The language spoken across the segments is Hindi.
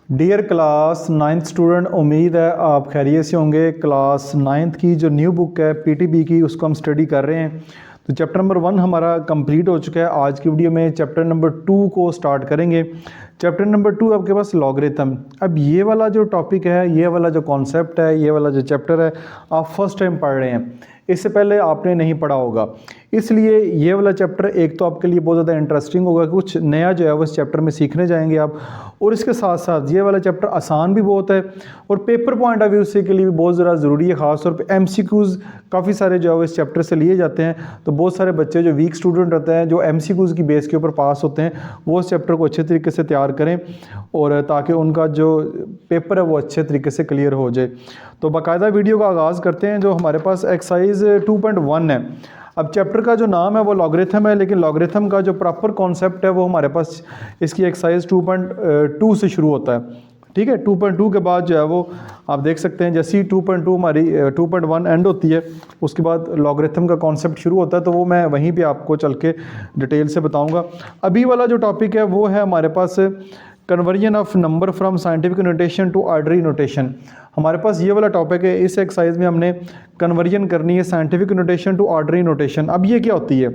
डियर क्लास नाइन्थ स्टूडेंट, उम्मीद है आप खैरियत से होंगे। क्लास नाइन्थ की जो न्यू बुक है पीटीबी की, उसको हम स्टडी कर रहे हैं। तो चैप्टर नंबर 1 हमारा कंप्लीट हो चुका है। आज की वीडियो में चैप्टर नंबर 2 को स्टार्ट करेंगे। चैप्टर नंबर 2 आपके पास लॉगरिथम। अब ये वाला जो टॉपिक है, ये वाला जो कॉन्सेप्ट है, ये वाला जो चैप्टर है, आप फर्स्ट टाइम पढ़ रहे हैं, इससे पहले आपने नहीं पढ़ा होगा। इसलिए ये वाला चैप्टर एक तो आपके लिए बहुत ज़्यादा इंटरेस्टिंग होगा, कुछ नया जो है वो इस चैप्टर में सीखने जाएंगे आप। और इसके साथ साथ ये वाला चैप्टर आसान भी बहुत है और पेपर पॉइंट ऑफ व्यू से के लिए भी बहुत ज़्यादा ज़रूरी है। ख़ासतौर पे एमसीक्यूज़ काफ़ी सारे जो है वो इस चैप्टर से लिए जाते हैं। तो बहुत सारे बच्चे जो वीक स्टूडेंट होते हैं, जो एमसीक्यूज़ की बेस के ऊपर पास होते हैं, वो इस चैप्टर को अच्छे तरीके से तैयार करें और ताकि उनका जो पेपर है वो अच्छे तरीके से क्लियर हो जाए। तो बाकायदा वीडियो का आगाज़ करते हैं। जो हमारे पास एक्सरसाइज 2.1 है। अब चैप्टर का जो नाम है वो लॉगरिथम है, लेकिन लॉगरिथम का जो प्रॉपर कॉन्सेप्ट है वो हमारे पास इसकी एक्सरसाइज 2.2 से शुरू होता है। ठीक है, 2.2 के बाद जो है वो आप देख सकते हैं, जैसे ही 2.2 हमारी 2.1 एंड होती है, उसके बाद लॉगरिथम का कॉन्सेप्ट शुरू होता है। तो वो मैं वहीं पे आपको चल के डिटेल से बताऊंगा। अभी वाला जो टॉपिक है वो है हमारे पास conversion of number from scientific notation to ordinary notation. हमारे पास ये वाला टॉपिक है। इस एक्सरसाइज में हमने कन्वर्जन करनी है scientific notation to ordinary notation. अब ये क्या होती है?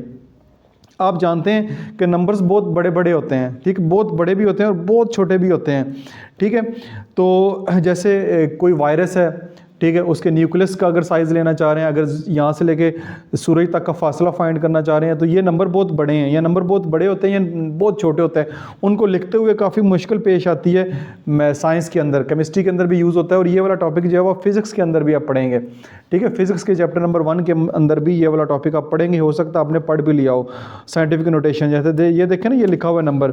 आप जानते हैं कि नंबर्स बहुत बड़े बड़े होते हैं, ठीक, बहुत बड़े भी होते हैं और बहुत छोटे भी होते हैं। ठीक है, तो जैसे कोई वायरस है, ठीक है, उसके न्यूक्लियस का अगर साइज़ लेना चाह रहे हैं, अगर यहाँ से लेके सूरज तक का फासला फाइंड करना चाह रहे हैं, तो ये नंबर बहुत बड़े हैं, या नंबर बहुत बड़े होते हैं या बहुत छोटे होते हैं। उनको लिखते हुए काफ़ी मुश्किल पेश आती है। साइंस के अंदर, केमिस्ट्री के अंदर भी यूज़ होता है, और ये वाला टॉपिक जो है वो फिज़िक्स के अंदर भी आप पढ़ेंगे। ठीक है, फिज़िक्स के चैप्टर नंबर 1 के अंदर भी ये वाला टॉपिक आप पढ़ेंगे। हो सकता है आपने पढ़ भी लिया हो। साइंटिफिक नोटेशन जैसे ये देखें ना, ये लिखा हुआ नंबर,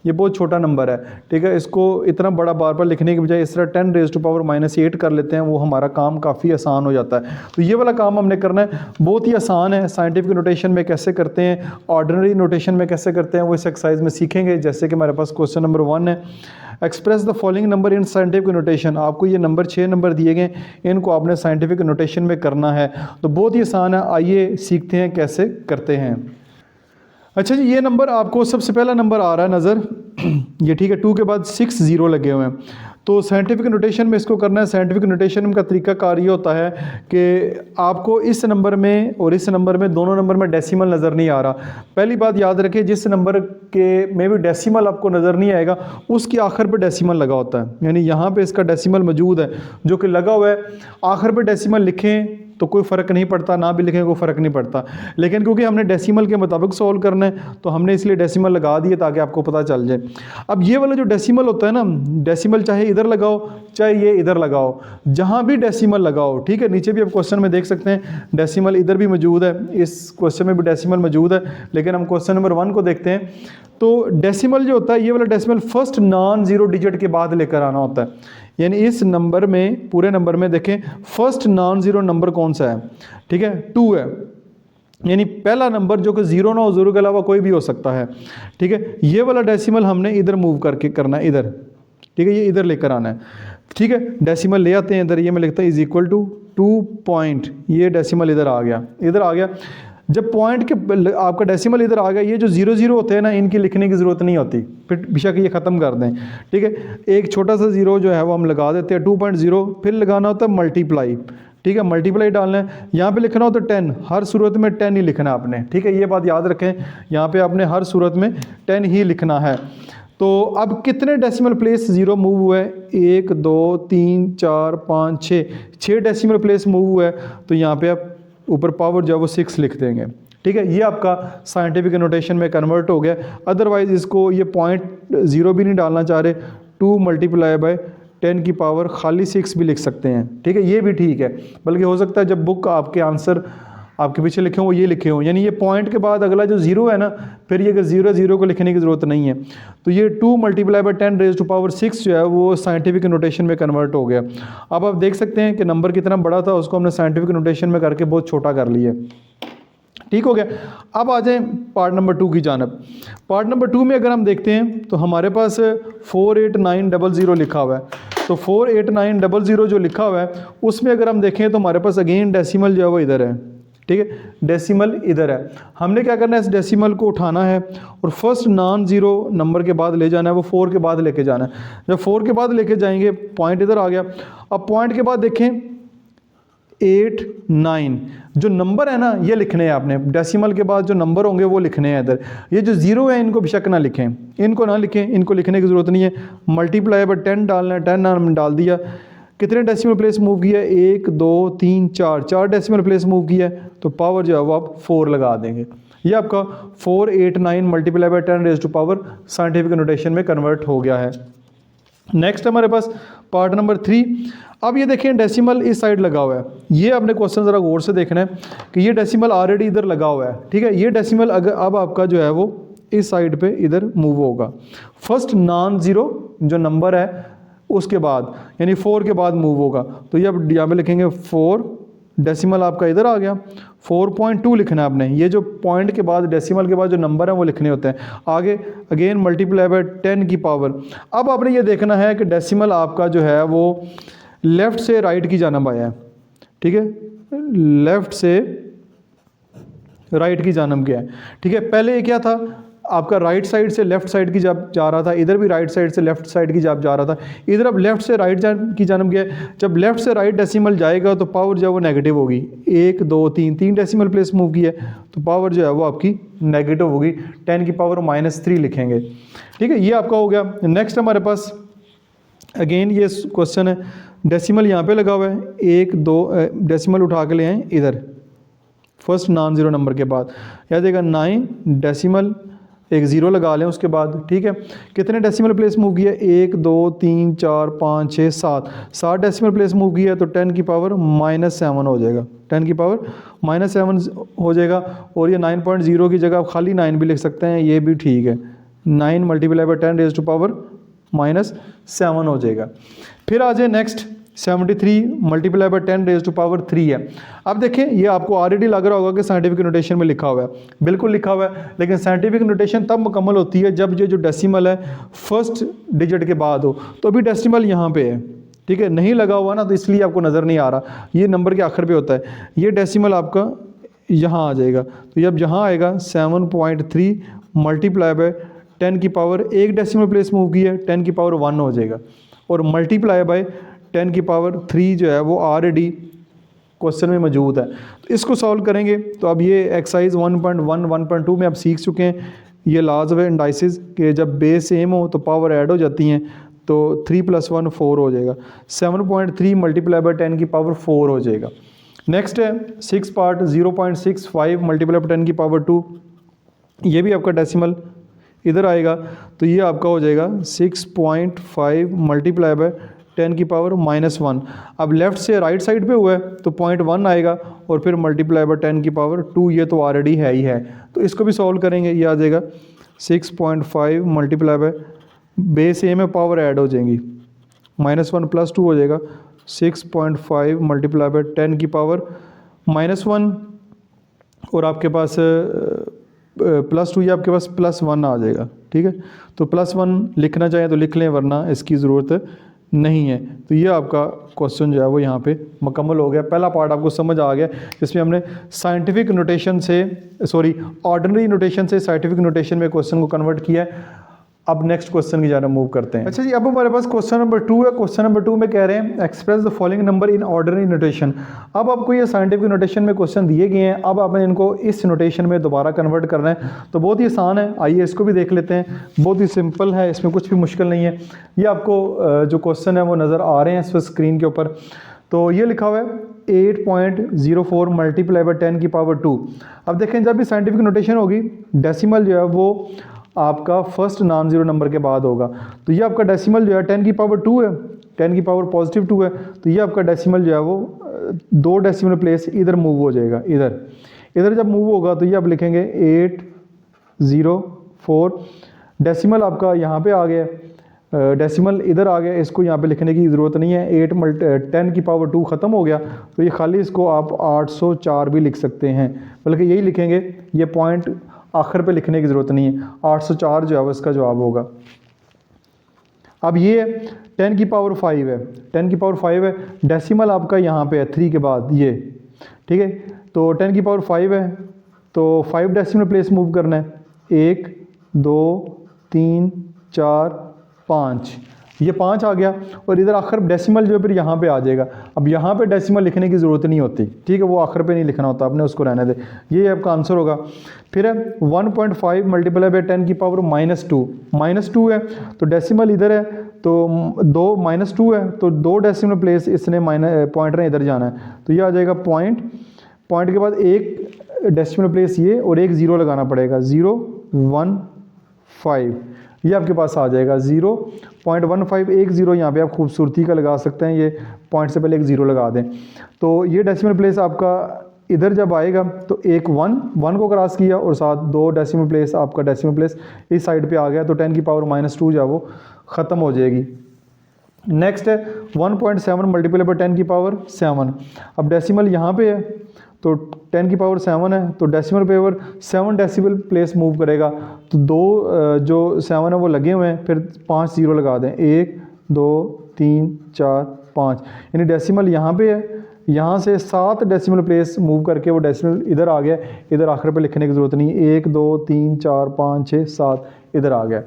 ये बहुत छोटा नंबर है। ठीक है, इसको इतना बड़ा बार बार लिखने के बजाय इस तरह 10⁻⁻8 कर लेते हैं, वो हमारा काम काफ़ी आसान हो जाता है। तो ये वाला काम हमने करना है, बहुत ही आसान है। साइंटिफिक नोटेशन में कैसे करते हैं, ऑर्डिनरी नोटेशन में कैसे करते हैं, वो इस एक्सरसाइज में सीखेंगे। जैसे कि हमारे पास क्वेश्चन नंबर 1 है, express the following number in scientific notation. आपको ये नंबर 6 नंबर दिए गए, इनको आपने साइंटिफिक नोटेशन में करना है। तो बहुत ही आसान है, आइए सीखते हैं कैसे करते हैं। अच्छा जी, ये नंबर आपको सबसे पहला नंबर आ रहा है नज़र, ये ठीक है, 2 के बाद 6 0 लगे हुए हैं। तो साइंटिफिक नोटेशन में इसको करना है। साइंटिफिक नोटेशन का तरीका कार ये होता है कि आपको इस नंबर में और इस नंबर में, दोनों नंबर में डेसिमल नज़र नहीं आ रहा। पहली बात याद रखें, जिस नंबर के में भी डेसिमल आपको नज़र नहीं आएगा, उसके आखिर पे डेसिमल लगा होता है। यानी यहाँ पे इसका डेसिमल मौजूद है जो कि लगा हुआ है। आखिर पे डेसिमल लिखें तो कोई फ़र्क नहीं पड़ता, ना भी लिखें कोई फ़र्क नहीं पड़ता। लेकिन क्योंकि हमने डेसिमल के मुताबिक सॉल्व करना है, तो हमने इसलिए डेसिमल लगा दिए ताकि आपको पता चल जाए। अब ये वाला जो डेसिमल होता है ना, डेसिमल चाहे इधर लगाओ चाहे ये इधर लगाओ, जहाँ भी डेसिमल लगाओ, ठीक है। नीचे भी आप क्वेश्चन में देख सकते हैं डेसिमल इधर भी मौजूद है, इस क्वेश्चन में भी डेसिमल मौजूद है। लेकिन हम क्वेश्चन नंबर 1 को देखते हैं। तो डेसिमल जो होता है, ये वाला decimal first non zero digit के बाद लेकर आना होता है। यानी इस नंबर में, पूरे नंबर में देखें, फर्स्ट नॉन ज़ीरो नंबर कौन सा है? ठीक है, 2 है। यानी पहला नंबर जो कि 0 ना हो, 0 के अलावा कोई भी हो सकता है। ठीक है, ये वाला डेसिमल हमने इधर मूव करके करना है, इधर। ठीक है, ये इधर लेकर आना है। ठीक है, डेसिमल ले आते हैं इधर। ये मैं लिखता हूँ इज इक्वल टू 2 पॉइंट, ये डेसिमल इधर आ गया, इधर आ गया। जब पॉइंट के आपका डेसिमल इधर आ गया, ये जो 0 0 होते हैं ना, इनकी लिखने की ज़रूरत नहीं होती, फिर बेशक ये ख़त्म कर दें। ठीक है, एक छोटा सा 0 जो है वो हम लगा देते हैं, 2.0, फिर लगाना होता है मल्टीप्लाई। ठीक है, मल्टीप्लाई डालना है। यहाँ पे लिखना होता है 10, हर सूरत में 10 ही लिखना है आपने। ठीक है, ये बात याद रखें, यहाँ पे आपने हर सूरत में 10 ही लिखना है। तो अब कितने डेसिमल प्लेस 0 मूव हुए? 1 2 3 4 5 6 डेसिमल प्लेस मूव हुआ है। तो यहाँ पे आप ऊपर पावर जो है वो 6 लिख देंगे। ठीक है, ये आपका साइंटिफिक नोटेशन में कन्वर्ट हो गया। अदरवाइज़ इसको ये पॉइंट 0 भी नहीं डालना चाह रहे, 2 × 10 की पावर खाली 6 भी लिख सकते हैं। ठीक है, ये भी ठीक है। बल्कि हो सकता है जब बुक आपके आंसर आपके पीछे लिखे हों वो ये लिखे हों, यानी ये पॉइंट के बाद अगला जो 0 है ना, फिर ये अगर 0 0 को लिखने की ज़रूरत नहीं है। तो ये 2 × 10⁻6 जो है वो साइंटिफिक नोटेशन में कन्वर्ट हो गया। अब आप देख सकते हैं कि नंबर कितना बड़ा था, उसको हमने साइंटिफिक नोटेशन में करके बहुत छोटा कर लिया। ठीक हो गया। अब आ जाएं पार्ट नंबर 2 की जानब। पार्ट नंबर 2 में अगर हम देखते हैं तो हमारे पास 48900 लिखा हुआ है। तो 48900 जो लिखा हुआ है उसमें अगर हम देखें तो हमारे पास अगेन डेसिमल जो है वो इधर है। ठीक है, डेसिमल इधर है, हमने क्या करना है, इस डेसिमल को उठाना है और फर्स्ट नॉन ज़ीरो नंबर के बाद ले जाना है, वो 4 के बाद लेके जाना है। जब 4 के बाद लेके जाएंगे, पॉइंट इधर आ गया। अब पॉइंट के बाद देखें 8 9 जो नंबर है ना ये लिखने हैं आपने, डेसिमल के बाद जो नंबर होंगे वो लिखने हैं इधर। ये जो ज़ीरो है इनको बेशक ना लिखें, इनको ना लिखें, इनको लिखने की ज़रूरत नहीं है। मल्टीप्लाई बाय 10 डालना है, 10 हमने डाल दिया। कितने डेसिमल प्लेस मूव किया, 1 2 3 4, 4 डेसिमल प्लेस मूव किया है, तो पावर जो है वो आप 4 लगा देंगे। ये आपका 4 8 9 multiply by 10 raise to power scientific notation में कन्वर्ट हो गया है। नेक्स्ट हमारे पास पार्ट नंबर 3। अब ये देखें डेसिमल इस साइड लगा हुआ है, ये आपने क्वेश्चन ज़रा गौर से देखना है कि ये डेसिमल ऑलरेडी इधर लगा हुआ है, ठीक है। ये डेसिमल अगर अब आपका जो है वो इस साइड पे इधर मूव होगा, फर्स्ट नॉन ज़ीरो जो नंबर है उसके बाद, यानी 4 के बाद मूव होगा। तो ये अब यहाँ पे लिखेंगे 4, डेसिमल आपका इधर आ गया, 4.2 लिखना है आपने। ये जो पॉइंट के बाद डेसिमल के बाद जो नंबर है वो लिखने होते हैं। आगे अगेन मल्टीप्लाई बाय 10 की पावर। अब आपने ये देखना है कि डेसिमल आपका जो है वो लेफ़्ट से राइट की जानब आया है, ठीक है, लेफ़्ट से राइट की जानब गया है, ठीक है। पहले ये क्या था, आपका राइट साइड से लेफ़्ट साइड की जब जा रहा था, इधर भी राइट साइड से लेफ़्ट साइड की जब जा रहा था, इधर अब लेफ़्ट से राइट की जानब गया। जब लेफ़्ट से राइट डेसिमल जाएगा तो पावर जो है वो नेगेटिव होगी। 1 2 3 3 डेसिमल प्लेस मूव की है तो पावर जो है वो आपकी नेगेटिव होगी, 10 की पावर -3 लिखेंगे, ठीक है। ये आपका हो गया। नेक्स्ट हमारे पास अगेन ये क्वेश्चन है, डेसिमल यहाँ पे लगा हुआ है, 1 2 डेसिमल उठा के ले आए इधर फर्स्ट नॉन ज़ीरो नंबर के बाद, याद देगा 9 डेसिमल एक ज़ीरो लगा लें उसके बाद, ठीक है। कितने डेसिमल प्लेस मूव किया, 1 2 3 4 5 6 7 डेसिमल प्लेस मूव किया तो 10 की पावर -7 हो जाएगा, 10 की पावर -7 हो जाएगा। और ये 9.0 की जगह आप खाली 9 भी लिख सकते हैं, ये भी ठीक है। 9 multiply by 10 raise to power -7 हो जाएगा। फिर आ जाए next 73 multiply by 10 raise to power 3 है। अब देखें ये आपको ऑलरेडी लग रहा होगा कि साइंटिफिक नोटेशन में लिखा हुआ है, बिल्कुल लिखा हुआ है, लेकिन साइंटिफिक नोटेशन तब मुकम्मल होती है जब ये जो डेसिमल है फर्स्ट डिजिट के बाद हो। तो अभी डेसिमल यहाँ पे है, ठीक है, नहीं लगा हुआ ना तो इसलिए आपको नज़र नहीं आ रहा, ये नंबर के आखिर पे होता है। ये डेसिमल आपका यहाँ आ जाएगा, तो जब यहाँ आएगा 7.3 मल्टीप्लाई बाय 10 की पावर, एक डेसिमल प्लेस मूव की है, 10 की पावर 1 हो जाएगा। और मल्टीप्लाई बाय 10 की पावर 3 जो है वो ऑलरेडी क्वेश्चन में मौजूद है। तो इसको सॉल्व करेंगे तो अब ये एक्सरसाइज 1.1 1.2 में आप सीख चुके हैं ये लॉज ऑफ इंडाइसिस के जब बेस सेम हो तो पावर ऐड हो जाती हैं, तो 3 + 1 4 हो जाएगा। 7.3 मल्टीप्लाई बाय 10 की पावर 4 हो जाएगा। नेक्स्ट है 6 पार्ट 0.65 मल्टीप्लाई बाय 10 की पावर 2, ये भी आपका डेसिमल इधर आएगा तो ये आपका हो जाएगा 6.5 मल्टीप्लाई बाय 10 की पावर -1। अब लेफ़्ट से राइट साइड पे हुआ है तो 0.1 आएगा और फिर मल्टीप्लाई बाय 10 की पावर 2, ये तो ऑलरेडी है ही है। तो इसको भी सॉल्व करेंगे, ये आ जाएगा 6.5 मल्टीप्लाई बाय बेस ए में पावर ऐड हो जाएंगी, -1 + 2 हो जाएगा। 6.5 मल्टीप्लाई बाय 10 की पावर -1 और आपके पास +2, ये आपके पास +1 आ जाएगा, ठीक है। तो +1 लिखना चाहें तो लिख लें, वरना इसकी ज़रूरत नहीं है। तो ये आपका क्वेश्चन जो है वो यहाँ पे मुकम्मल हो गया। पहला पार्ट आपको समझ आ गया जिसमें हमने साइंटिफिक नोटेशन से ऑर्डिनरी नोटेशन से साइंटिफिक नोटेशन में क्वेश्चन को कन्वर्ट किया है। अब नेक्स्ट क्वेश्चन की जानब मूव करते हैं। अच्छा जी, अब हमारे पास क्वेश्चन नंबर 2 है। क्वेश्चन नंबर 2 में कह रहे हैं express the following number in ordinary notation. अब आपको ये साइंटिफिक नोटेशन में क्वेश्चन दिए गए हैं, अब आपने इनको इस नोटेशन में दोबारा कन्वर्ट करना है। तो बहुत ही आसान है, आइए इसको भी देख लेते हैं। बहुत ही सिंपल है, इसमें कुछ भी मुश्किल नहीं है। ये आपको जो क्वेश्चन है वो नज़र आ रहे हैं इस स्क्रीन के ऊपर। तो ये लिखा हुआ है 8.04 मल्टीप्लाई बाय 10 की पावर 2। अब देखें जब भी साइंटिफिक नोटेशन होगी डेसिमल जो है वो आपका फर्स्ट नॉन ज़ीरो नंबर के बाद होगा। तो ये आपका डेसिमल जो है 10 की पावर 2 है, 10 की पावर +2 है। तो ये आपका डेसिमल जो है वो 2 डेसिमल प्लेस इधर मूव हो जाएगा, इधर जब मूव होगा तो ये आप लिखेंगे 804। डेसिमल आपका यहाँ पे आ गया, डेसिमल इधर आ गया, इसको यहाँ पे लिखने की ज़रूरत नहीं है। 10 की पावर 2 ख़त्म हो गया तो ये खाली इसको आप 804 भी लिख सकते हैं, बल्कि यही लिखेंगे, ये पॉइंट आखिर पे लिखने की ज़रूरत नहीं है। 804 जो है इसका जवाब होगा। अब ये 10 की पावर 5 है, 10 की पावर 5 है, डेसिमल आपका यहाँ पे है 3 के बाद ये, ठीक है। तो तो 10 की पावर 5 है, तो 5 डेसिमल प्लेस मूव करना है, 1 2 3 4 5, ये 5 आ गया। और इधर आखिर डेसिमल जो है फिर यहाँ पे आ जाएगा। अब यहाँ पे डेसिमल लिखने की ज़रूरत नहीं होती, ठीक है, वो आखिर पे नहीं लिखना होता, आपने उसको रहने दे। ये आपका आंसर होगा। फिर है 1.5 मल्टीप्लाई बाई 10 की पावर -2, -2 है तो डेसिमल इधर है, तो 2 -2 है तो 2 डेसिमल प्लेस इसने पॉइंटर इधर जाना है, तो ये आ जाएगा पॉइंट के बाद एक डेसिमल प्लेस ये और एक ज़ीरो लगाना पड़ेगा, 0.15, ये आपके पास आ जाएगा 0.15। एक ज़ीरो यहाँ पे आप खूबसूरती का लगा सकते हैं, ये पॉइंट से पहले एक ज़ीरो लगा दें। तो ये डेसिमल प्लेस आपका इधर जब आएगा तो एक 1 को क्रॉस किया और साथ 2 डेसिमल प्लेस, आपका डेसिमल प्लेस इस साइड पे आ गया, तो 10 की पावर -2 जो है वो ख़त्म हो जाएगी। नेक्स्ट है 1.7 मल्टीप्लाई बाई 10 की पावर 7। अब डेसिमल यहाँ पे है तो 10 की पावर 7 है, तो decimal power 7 decimal place move करेगा, तो 2 जो 7 है वो लगे हुए हैं, फिर 5 ज़ीरो लगा दें, 1 2 3 4 5, यानी डेसिमल यहाँ पे है, यहाँ से 7 डेसिमल प्लेस मूव करके वो डेसिमल इधर आ गया। इधर आखिर पे लिखने की ज़रूरत नहीं, 1 2 3 4 5 6 7 इधर आ गया।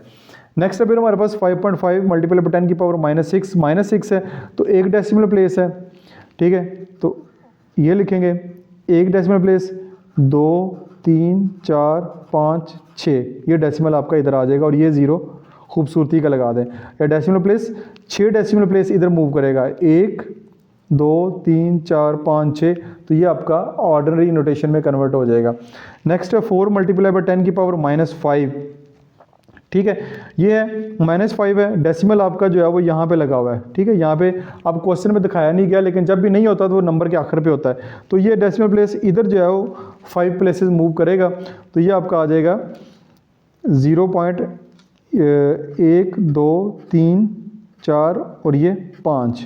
नेक्स्ट है फिर हमारे पास 5.5 मल्टीप्लाई बाई 10 की पावर -6 है, तो एक डेसिमल प्लेस है, ठीक है, तो ये लिखेंगे एक डेसिमल प्लेस, 2 3 4 5 6, ये डेसिमल आपका इधर आ जाएगा और ये ज़ीरो खूबसूरती का लगा दें। या डेसिमल प्लेस 6 डेसिमल प्लेस इधर मूव करेगा, 1 2 3 4 5 6, तो ये आपका ऑर्डिनरी नोटेशन में कन्वर्ट हो जाएगा। नेक्स्ट है 4 मल्टीप्लाई बाई 10 की पावर -5, ठीक है, ये है -5 है, डेसिमल आपका जो है वो यहाँ पे लगा हुआ है, ठीक है, यहाँ पे आप क्वेश्चन में दिखाया नहीं गया, लेकिन जब भी नहीं होता तो वो नंबर के आखिर पे होता है। तो ये डेसिमल प्लेस इधर जो है वो 5 प्लेसेस मूव करेगा, तो ये आपका आ जाएगा 0.1 2 3 4 और ये 5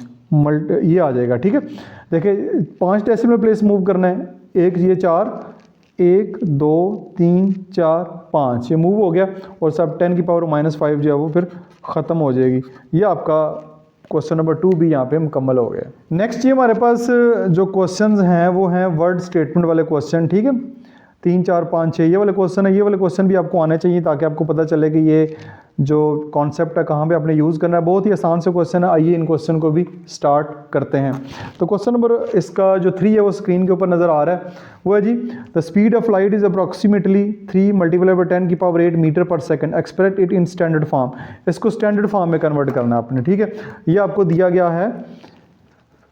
ये आ जाएगा, ठीक है। देखिए 5 डेसिमल प्लेस मूव करना है, एक ये 4, 1 2 3 4 5, ये मूव हो गया और सब 10 की पावर -5 जो है वो फिर ख़त्म हो जाएगी। ये आपका क्वेश्चन नंबर 2 भी यहाँ पे मुकम्मल हो गया। नेक्स्ट ये हमारे पास जो क्वेश्चंस हैं वो हैं वर्ड स्टेटमेंट वाले क्वेश्चन, ठीक है, 3 4 5 6 ये वाले क्वेश्चन है। ये वाले क्वेश्चन भी आपको आने चाहिए ताकि आपको पता चले कि ये जो कॉन्सेप्ट है कहाँ पे आपने यूज़ करना है। बहुत ही आसान से क्वेश्चन है, आइए इन क्वेश्चन को भी स्टार्ट करते हैं। तो क्वेश्चन नंबर इसका जो 3 है वो स्क्रीन के ऊपर नज़र आ रहा है, वो है जी the speed of light is approximately 3 multiply by 10 की power 8 metre per second, express it in standard form. इसको स्टैंडर्ड फॉर्म में कन्वर्ट करना है आपने, ठीक है। ये आपको दिया गया है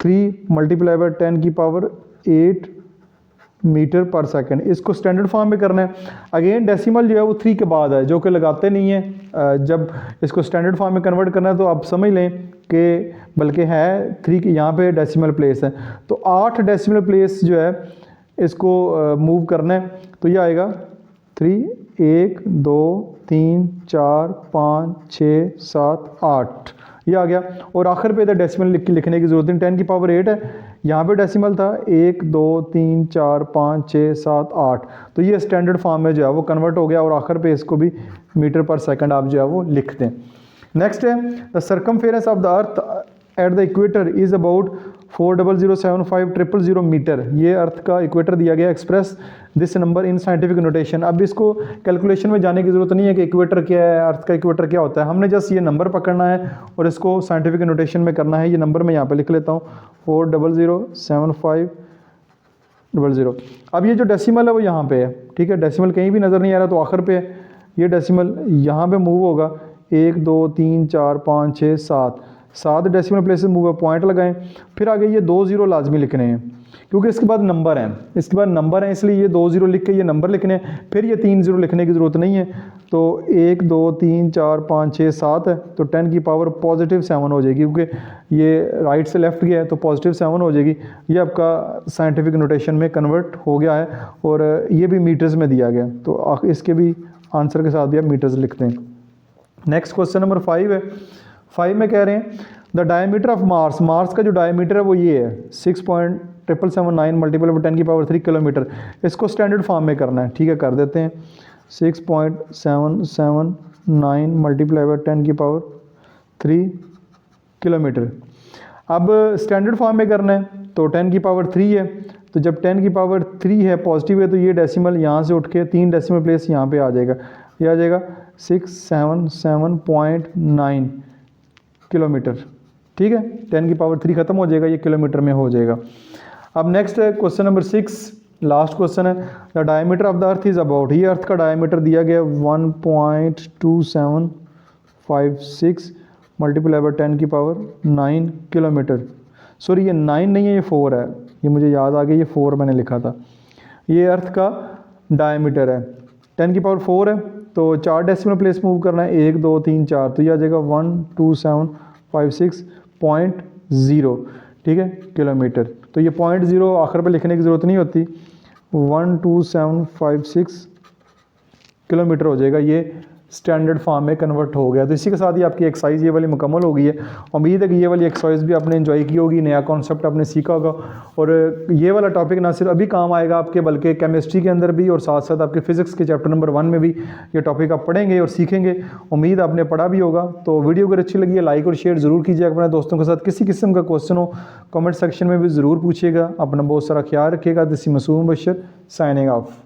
3 मल्टीप्लाई बाई 10 की पावर 8 मीटर पर सेकंड, इसको स्टैंडर्ड फॉर्म में करना है। अगेन डेसिमल जो है वो 3 के बाद है, जो कि लगाते नहीं है। जब इसको स्टैंडर्ड फॉर्म में कन्वर्ट करना है तो आप समझ लें कि बल्कि है 3 की यहाँ पे डेसिमल प्लेस है, तो 8 डेसिमल प्लेस जो है इसको मूव करना है। तो ये आएगा 3 1 2 3 4 5 6 7 8, ये आ गया। और आखिर पे इधर डेसिमल लिखने की ज़रूरत नहीं, 10 की पावर 8 है, यहाँ पे डेसिमल था 1 2 3 4 5 6 7 8, तो ये स्टैंडर्ड फॉर्म में जो है वो कन्वर्ट हो गया और आखिर पे इसको भी मीटर पर सेकंड आप जो है वो लिख दें। नेक्स्ट है the circumference of the earth at the equator is about 40075 metre. ये अर्थ का इक्वेटर दिया गया, express this number in scientific notation. अब इसको कैलकुलेशन में जाने की ज़रूरत नहीं है कि इक्वेटर क्या है, अर्थ का इक्वेटर क्या होता है, हमने जस्ट ये नंबर पकड़ना है और इसको साइंटिफिक नोटेशन में करना है। ये नंबर मैं यहाँ पे लिख लेता हूँ 4007500। अब ये जो डेसिमल है वो यहाँ पे है, ठीक है, डेसिमल कहीं भी नज़र नहीं आ रहा तो आखिर पे ये डेसिमल यहाँ पे मूव होगा, 1 2 3 4 5 6 7 डेसिमल प्लेसेस मूव है, पॉइंट लगाएं। फिर आगे ये 2 ज़ीरो लाजमी लिखने हैं क्योंकि इसके बाद नंबर हैं, इसलिए ये 2 ज़ीरो लिख के ये नंबर लिखने हैं, फिर ये 3 ज़ीरो लिखने की ज़रूरत नहीं है। तो 1 2 3 4 5 6 7 है, तो 10 की पावर +7 हो जाएगी क्योंकि ये राइट से लेफ्ट गया है तो +7 हो जाएगी। ये आपका साइंटिफिक नोटेशन में कन्वर्ट हो गया है और ये भी मीटर्स में दिया गया, तो इसके भी आंसर के साथ भी आप मीटर्स लिखते हैं। नेक्स्ट क्वेश्चन नंबर 5 है। 5 में कह रहे हैं द डायमीटर ऑफ मार्स का जो डायमीटर है वो ये है 6.779 मल्टीपल बाई 10 की पावर 3 किलोमीटर। इसको स्टैंडर्ड फॉर्म में करना है, ठीक है, कर देते हैं 6.779 मल्टीप्लाई बाई 10 की पावर 3 किलोमीटर। अब स्टैंडर्ड फॉर्म में करना है तो 10 की पावर 3 है, तो जब 10 की पावर 3 है पॉजिटिव है तो ये डेसिमल यहाँ से उठ के 3 डेसिमल प्लेस यहाँ पे आ जाएगा, ये आ जाएगा 677.9 किलोमीटर। ठीक है, 10 की पावर 3 ख़त्म हो जाएगा, ये किलोमीटर में हो जाएगा। अब नेक्स्ट है क्वेश्चन नंबर 6, लास्ट क्वेश्चन है। The diameter of the earth is about, ये अर्थ का डायमीटर दिया गया 1.2756 मल्टीप्लाई बाय 10 की पावर 9 किलोमीटर। सॉरी ये 9 नहीं है, ये 4 है, ये मुझे याद आ गया, ये 4 मैंने लिखा था। ये अर्थ का डायमीटर है, 10 की पावर 4 है तो 4 डेसिमल प्लेस मूव करना है, 1 2 3 4, तो ये आ जाएगा 12756.0, ठीक है, किलोमीटर। तो ये 0.0 आखिर पर लिखने की ज़रूरत नहीं होती, 12756 किलोमीटर हो जाएगा, ये स्टैंडर्ड फॉर्म में कन्वर्ट हो गया। तो इसी के साथ ही आपकी एक्सरसाइज ये वाली मुकम्मल हो गई है। उम्मीद है कि ये वाली एक्सरसाइज भी आपने एंजॉय की होगी, नया कॉन्सेप्ट आपने सीखा होगा, और ये वाला टॉपिक ना सिर्फ अभी काम आएगा आपके, बल्कि केमिस्ट्री के अंदर भी और साथ साथ आपके फिजिक्स के चैप्टर नंबर 1 में भी ये टॉपिक आप पढ़ेंगे और सीखेंगे। उम्मीद आपने पढ़ा भी होगा। तो वीडियो अगर अच्छी लगी है लाइक और शेयर ज़रूर कीजिएगा अपने दोस्तों के साथ। किसी किस्म का क्वेश्चन हो कमेंट सेक्शन में भी ज़रूर पूछिएगा। अपना बहुत सारा ख्याल रखिएगा। दिस इज मासूम बशर साइनिंग ऑफ।